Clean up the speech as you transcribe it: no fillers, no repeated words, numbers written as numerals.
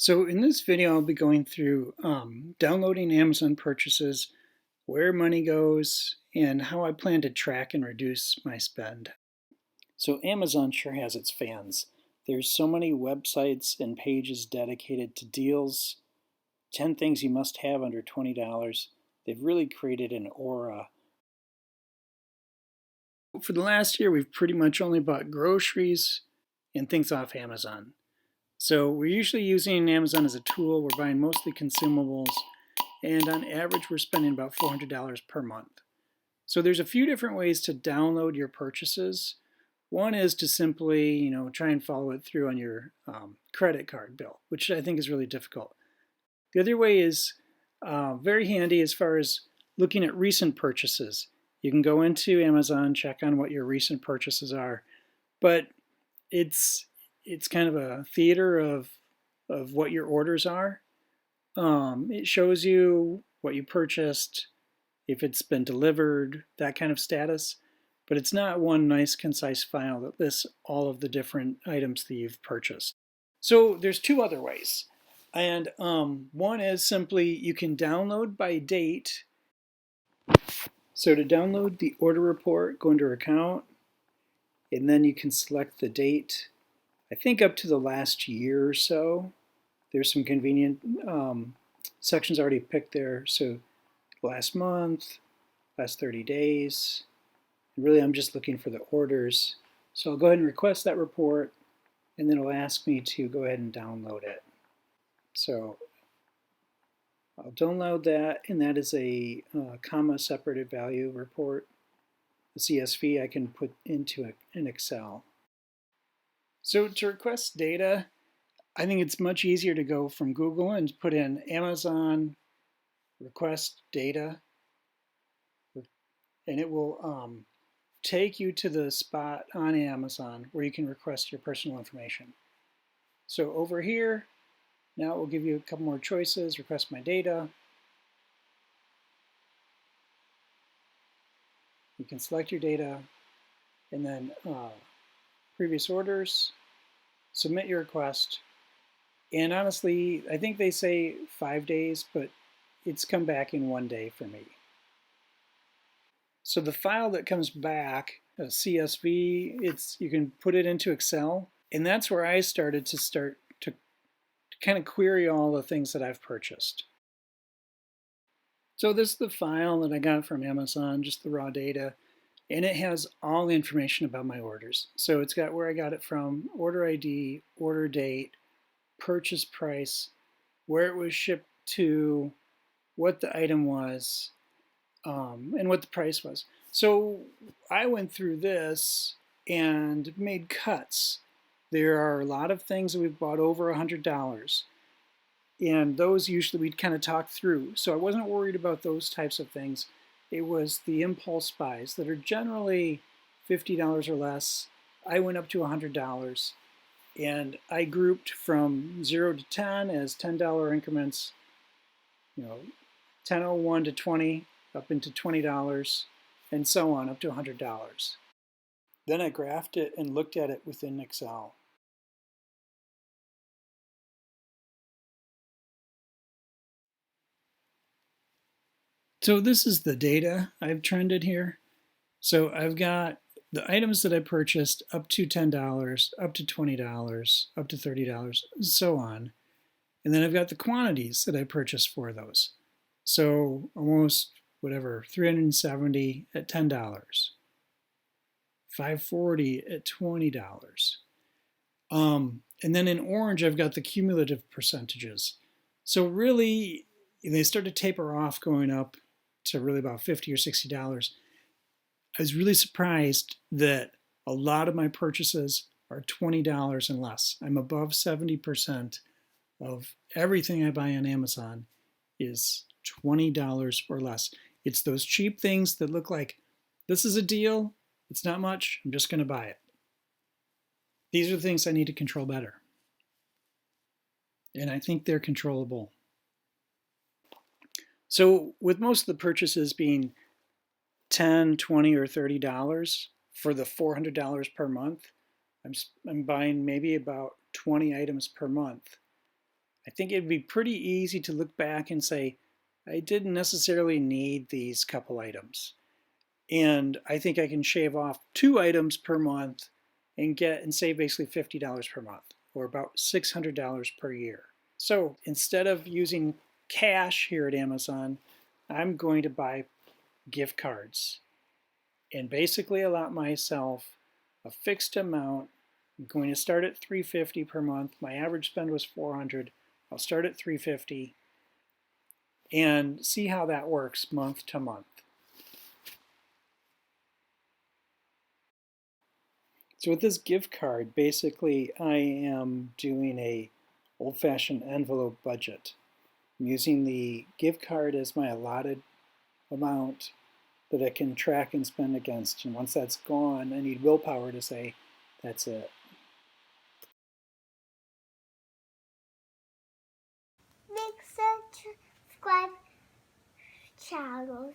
So in this video, I'll be going through downloading Amazon purchases, where money goes, and how I plan to track and reduce my spend. So Amazon sure has its fans. There's so many websites and pages dedicated to deals, 10 things you must have under $20. They've really created an aura. For the last year, we've pretty much only bought groceries and things off Amazon. So we're usually using Amazon as a tool. We're buying mostly consumables, and on average, we're spending about $400 per month. So there's a few different ways to download your purchases. One is to simply, try and follow it through on your credit card bill, which I think is really difficult. The other way is very handy as far as looking at recent purchases. You can go into Amazon, check on what your recent purchases are, but it's kind of a theater of what your orders are. It shows you what you purchased, if it's been delivered, that kind of status. But it's not one nice concise file that lists all of the different items that you've purchased. So there's two other ways. And one is simply you can download by date. So to download the order report, go into account, and then you can select the date. I think up to the last year or so. There's some convenient sections already picked there. So last month, last 30 days. And really, I'm just looking for the orders. So I'll go ahead and request that report, and then it'll ask me to go ahead and download it. So I'll download that, and that is a comma separated value report. The CSV I can put into an Excel. So to request data, I think it's much easier to go from Google and put in Amazon request data, and it will take you to the spot on Amazon where you can request your personal information. So over here, now it will give you a couple more choices. Request my data. You can select your data, and then previous orders, submit your request. And honestly, I think they say 5 days, but it's come back in 1 day for me. So the file that comes back, a CSV, you can put it into Excel, and that's where I started to kind of query all the things that I've purchased. So this is the file that I got from Amazon, just the raw data, and it has all the information about my orders. So it's got where I got it from, order ID, order date, purchase price, where it was shipped to, what the item was, and what the price was. So I went through this and made cuts. There are a lot of things that we've bought over $100, and those usually we'd kind of talk through. So I wasn't worried about those types of things. It was the impulse buys that are generally $50 or less. I went up to $100, and I grouped from 0 to 10 as $10 increments, 10.01 to 20, up into $20, and so on, up to $100. Then I graphed it and looked at it within Excel. So this is the data I've trended here. So I've got the items that I purchased up to $10, up to $20, up to $30, and so on. And then I've got the quantities that I purchased for those. So almost 370 at $10, 540 at $20. And then in orange, I've got the cumulative percentages. So really, they start to taper off going up to really about $50 or $60. I was really surprised that a lot of my purchases are $20 and less. I'm above 70% of everything I buy on Amazon is $20 or less. It's those cheap things that look like this is a deal, it's not much, I'm just going to buy it. These are the things I need to control better. And I think they're controllable. So with most of the purchases being $10, $20, or $30 for the $400 per month, I'm buying maybe about 20 items per month. I think it'd be pretty easy to look back and say, I didn't necessarily need these couple items. And I think I can shave off 2 items per month and save basically $50 per month, or about $600 per year. So instead of using cash here at Amazon, I'm going to buy gift cards and basically allot myself a fixed amount. I'm going to start at $350 per month. My average spend was $400. I'll start at $350 and see how that works month to month. So with this gift card, basically I am doing a old-fashioned envelope budget. I'm using the gift card as my allotted amount that I can track and spend against. And once that's gone, I need willpower to say, that's it. Make sure to subscribe channel.